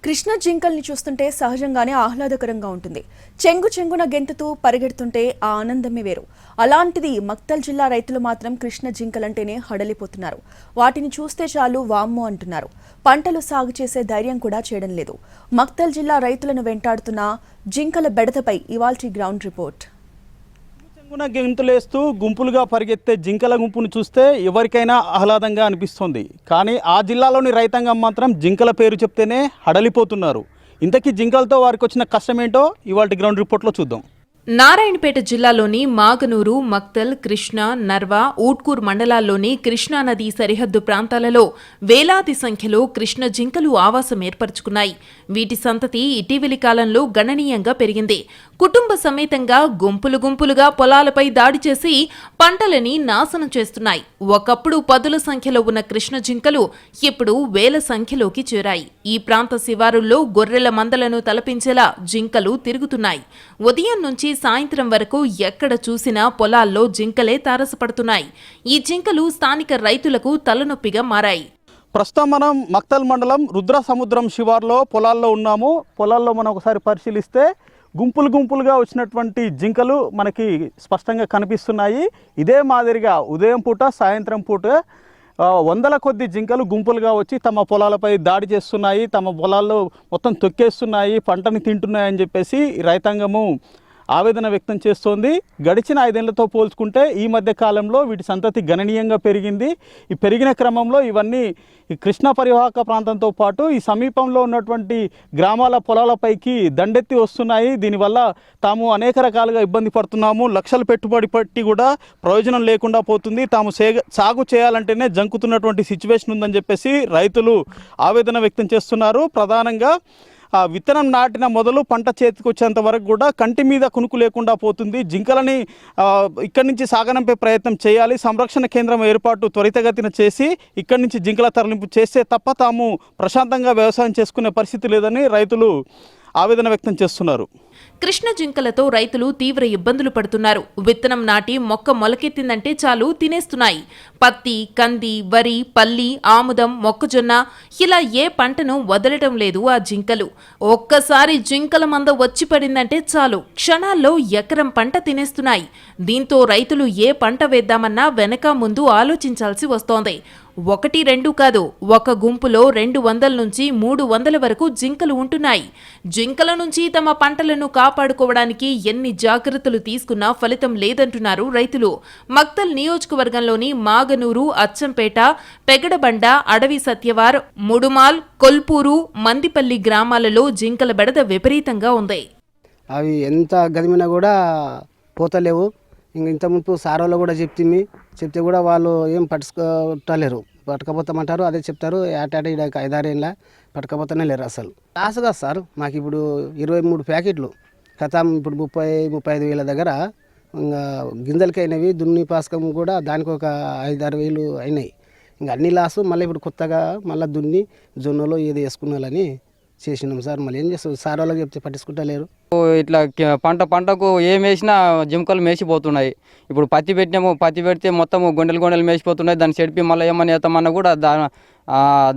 కృష్ణ జింకల్ని చూస్తుంటే సహజంగానే ఆహ్లాదకరంగా ఉంటుంది. చెంగు చెంగున గెంతుతూ పరిగెడుతుంటే ఆ ఆనందమే వేరు. అలాంటిది మక్తల్ జిల్లా రైతులు మాత్రం కృష్ణ జింకలంటేనే హడలిపోతున్నారు. వాటిని చూస్తే చాలు వామ్మో అంటున్నారు. పంటలు సాగు చేసే ధైర్యం కూడా చేయడం లేదు. మక్తల్ జిల్లా రైతులను వెంటాడుతున్న జింకల బెడదపై ఇవాల్టి గ్రౌండ్ రిపోర్ట్. గెంతులేస్తూ గుంపులుగా పరిగెత్తే జింకల గుంపును చూస్తే ఎవరికైనా ఆహ్లాదంగా అనిపిస్తుంది. కానీ ఆ జిల్లాలోని రైతాంగం మాత్రం జింకల పేరు చెప్తేనే హడలిపోతున్నారు. ఇంతకీ జింకలతో వారికి వచ్చిన కష్టం ఏంటో ఇవాల్టి గ్రౌండ్ రిపోర్ట్లో చూద్దాం. నారాయణపేట జిల్లాలోని మాగనూరు, మక్తల్, కృష్ణ, నర్వా, ఊట్కూర్ మండలాల్లోని కృష్ణానది సరిహద్దు ప్రాంతాలలో వేలాది సంఖ్యలో కృష్ణ జింకలు ఆవాసం ఏర్పరచుకున్నాయి. వీటి సంతతి ఇటీవలి కాలంలో గణనీయంగా పెరిగింది. కుటుంబ సమేతంగా గుంపులుగా పొలాలపై దాడి చేసి పంటలని నాశనం చేస్తున్నాయి. ఒకప్పుడు పదుల సంఖ్యలో ఉన్న కృష్ణ జింకలు ఇప్పుడు వేల సంఖ్యలోకి చేరాయి. ఈ ప్రాంత శివారుల్లో గొర్రెల మందలను తలపించేలా జింకలు తిరుగుతున్నాయి. ఉదయం నుంచి సాయంత్రం వరకు ఎక్కడ చూసినా పొలాల్లో జింకలే తారసపడుతున్నాయి. ఈ జింకలు స్థానిక రైతులకు తలనొప్పిగా మారాయి. ప్రస్తుతం మనం మక్తల్ మండలం రుద్రసముద్రం శివార్లో పొలాల్లో ఉన్నాము. పొలాల్లో మనం ఒకసారి పరిశీలిస్తే గుంపులుగా వచ్చినటువంటి జింకలు మనకి స్పష్టంగా కనిపిస్తున్నాయి. ఇదే మాదిరిగా ఉదయం పూట, సాయంత్రం పూట వందల కొద్ది జింకలు గుంపులుగా వచ్చి తమ పొలాలపై దాడి చేస్తున్నాయి. తమ పొలాల్లో మొత్తం తొక్కేస్తున్నాయి, పంటని తింటున్నాయని చెప్పేసి రైతాంగము ఆవేదన వ్యక్తం చేస్తోంది. గడిచిన 5 ఏళ్లతో పోల్చుకుంటే ఈ మధ్య కాలంలో వీటి సంతతి గణనీయంగా పెరిగింది. ఈ పెరిగిన క్రమంలో ఇవన్నీ ఈ కృష్ణా పరివాహక ప్రాంతంతో పాటు ఈ సమీపంలో ఉన్నటువంటి గ్రామాల పొలాలపైకి దండెత్తి వస్తున్నాయి. దీనివల్ల తాము అనేక రకాలుగా ఇబ్బంది పడుతున్నాము. లక్షలు పెట్టుబడి పెట్టి కూడా ప్రయోజనం లేకుండా పోతుంది. తాము సాగు చేయాలంటేనే జంకుతున్నటువంటి సిచ్యువేషన్ ఉందని చెప్పేసి రైతులు ఆవేదన వ్యక్తం చేస్తున్నారు. ప్రధానంగా విత్తనం నాటిన మొదలు పంట చేతికి వచ్చేంత వరకు కూడా కంటి మీద కునుకు లేకుండా పోతుంది. జింకలని ఇక్కడి నుంచి సాగనంపే ప్రయత్నం చేయాలి. సంరక్షణ కేంద్రం ఏర్పాటు త్వరితగతిన చేసి ఇక్కడి నుంచి జింకల తరలింపు చేస్తే తప్ప తాము ప్రశాంతంగా వ్యవసాయం చేసుకునే పరిస్థితి లేదని రైతులు ఆవేదన వ్యక్తం చేస్తున్నారు. కృష్ణ జింకలతో రైతులు తీవ్ర ఇబ్బందులు పడుతున్నారు. విత్తనం నాటి మొక్క మొలకెత్తిందంటే చాలు తినేస్తున్నాయి. పత్తి, కంది, వరి, పల్లి, ఆముదం, మొక్కజొన్న ఇలా ఏ పంటను వదలటం లేదు ఆ జింకలు. ఒక్కసారి జింకల మంద వచ్చి పడిందంటే చాలు క్షణాల్లో ఎకరం పంట తినేస్తున్నాయి. దీంతో రైతులు ఏ పంట వేద్దామన్నా వెనక ముందు ఆలోచించాల్సి వస్తోంది. 1-2 కాదు, ఒక గుంపులో 200 నుంచి 300 వరకు జింకలు ఉంటున్నాయి. జింకల నుంచి తమ పంటలను కాపాడుకోవడానికి ఎన్ని జాగ్రత్తలు తీసుకున్నా ఫలితం లేదంటున్నారు రైతులు. మక్తల్ నియోజకవర్గంలోని మాగనూరు, అచ్చంపేట, పెగడబండ, అడవి సత్యవార్, ముడుమాల్, కొల్పూరు, మందిపల్లి గ్రామాలలో జింకల బెడద విపరీతంగా ఉంది. అవి ఎంత గదిమినా కూడా పోతలేవు. ఇంత ముందు సారోలో కూడా చెప్తే కూడా వాళ్ళు ఏం పట్టుకోలేరు. పట్టుకపోతామంటారు, అదే చెప్తారు. ఏటాట 5-6 ఏళ్ళ పట్టుకపోతూనే లేరు. అసలు లాస్ కాదు సార్, మాకు ఇప్పుడు 23 ప్యాకెట్లు కథం ఇప్పుడు 30-35 వేల దగ్గర ఇంకా గింజలకి అయినవి. దున్ని పాస్కం కూడా దానికి ఒక 5-6 వేలు అయినాయి. ఇంకా అన్ని లాసు. మళ్ళీ ఇప్పుడు కొత్తగా మళ్ళీ దున్ని జొన్నలో ఏది వేసుకున్నాలని చేసినాం సార్. మళ్ళీ ఏం చేస్తాం, సార్ వాళ్ళకి చెప్తే పట్టించుకుంటలేరు. ఇట్లా పంటకు ఏం వేసినా జింకలు మేసిపోతున్నాయి. ఇప్పుడు పత్తి పెట్టినాము, పత్తి పెడితే మొత్తం గొండెలు మేసిపోతున్నాయి. దాన్ని చెడిపి మళ్ళీ ఏమని వేస్తామన్నా కూడా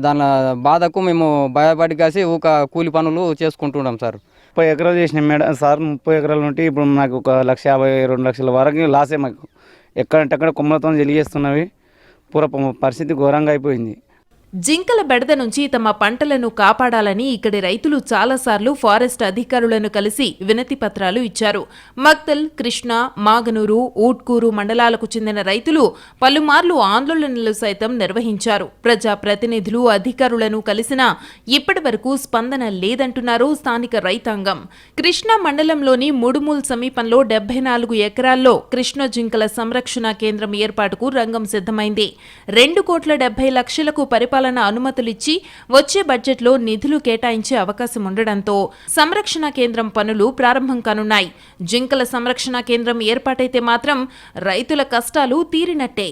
దాని బాధకు మేము భయపడి కాసి ఒక కూలి పనులు చేసుకుంటున్నాం సార్. 30 ఎకరాలు చేసినాం మేడం సార్. 30 ఎకరాలు ఉంటే ఇప్పుడు నాకు 1,50,000-2 లక్షల వరకు లాసే. మాకు ఎక్కడంటే కొమ్మలతో జరిగేస్తున్నవి. పూర పరిస్థితి ఘోరంగా అయిపోయింది. జింకల బెడద నుంచి తమ పంటలను కాపాడాలని ఇక్కడి రైతులు చాలాసార్లు ఫారెస్ట్ అధికారులను కలిసి వినతి పత్రాలు ఇచ్చారు. మక్తల్, కృష్ణ, మాగనూరు, ఊట్కూరు మండలాలకు చెందిన రైతులు పలుమార్లు ఆందోళనలు సైతం నిర్వహించారు. ప్రజా ప్రతినిధులు, అధికారులను కలిసినా ఇప్పటి వరకు స్పందన లేదంటున్నారు స్థానిక రైతాంగం. కృష్ణా మండలంలోని ముడుమూల్ సమీపంలో 74 ఎకరాల్లో కృష్ణ జింకల సంరక్షణ కేంద్రం ఏర్పాటుకు రంగం సిద్ధమైంది. 2,70,00,000కు పరిపాలన అనుమతులిచ్చి వచ్చే బడ్జెట్లో నిధులు కేటాయించే అవకాశం ఉండడంతో సంరక్షణ కేంద్రం పనులు ప్రారంభం కానున్నాయి. జింకల సంరక్షణ కేంద్రం ఏర్పాటైతే మాత్రం రైతుల కష్టాలు తీరినట్టే.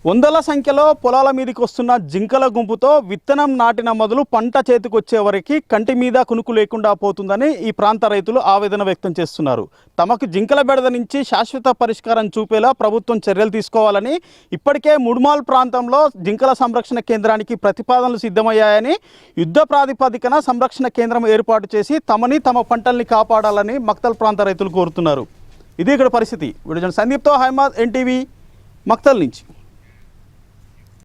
వందల సంఖ్యలో పొలాల మీదకి వస్తున్న జింకల గుంపుతో విత్తనం నాటిన మొదలు పంట చేతికి వచ్చే వరకు కంటి మీద కునుకు లేకుండా పోతుందని ఈ ప్రాంత రైతులు ఆవేదన వ్యక్తం చేస్తున్నారు. తమకు జింకల బెడద నుంచి శాశ్వత పరిష్కారం చూపేలా ప్రభుత్వం చర్యలు తీసుకోవాలని, ఇప్పటికే ముడుమాల్ ప్రాంతంలో జింకల సంరక్షణ కేంద్రానికి ప్రతిపాదనలు సిద్ధమయ్యాయని, యుద్ధ ప్రాతిపదికన సంరక్షణ కేంద్రం ఏర్పాటు చేసి తమని తమ పంటల్ని కాపాడాలని మక్తల్ ప్రాంత రైతులు కోరుతున్నారు. ఇది ఇక్కడ పరిస్థితి. వీడియో సందీప్తో హైమాద్, ఎన్టీవీ, మక్తల్ నుంచి.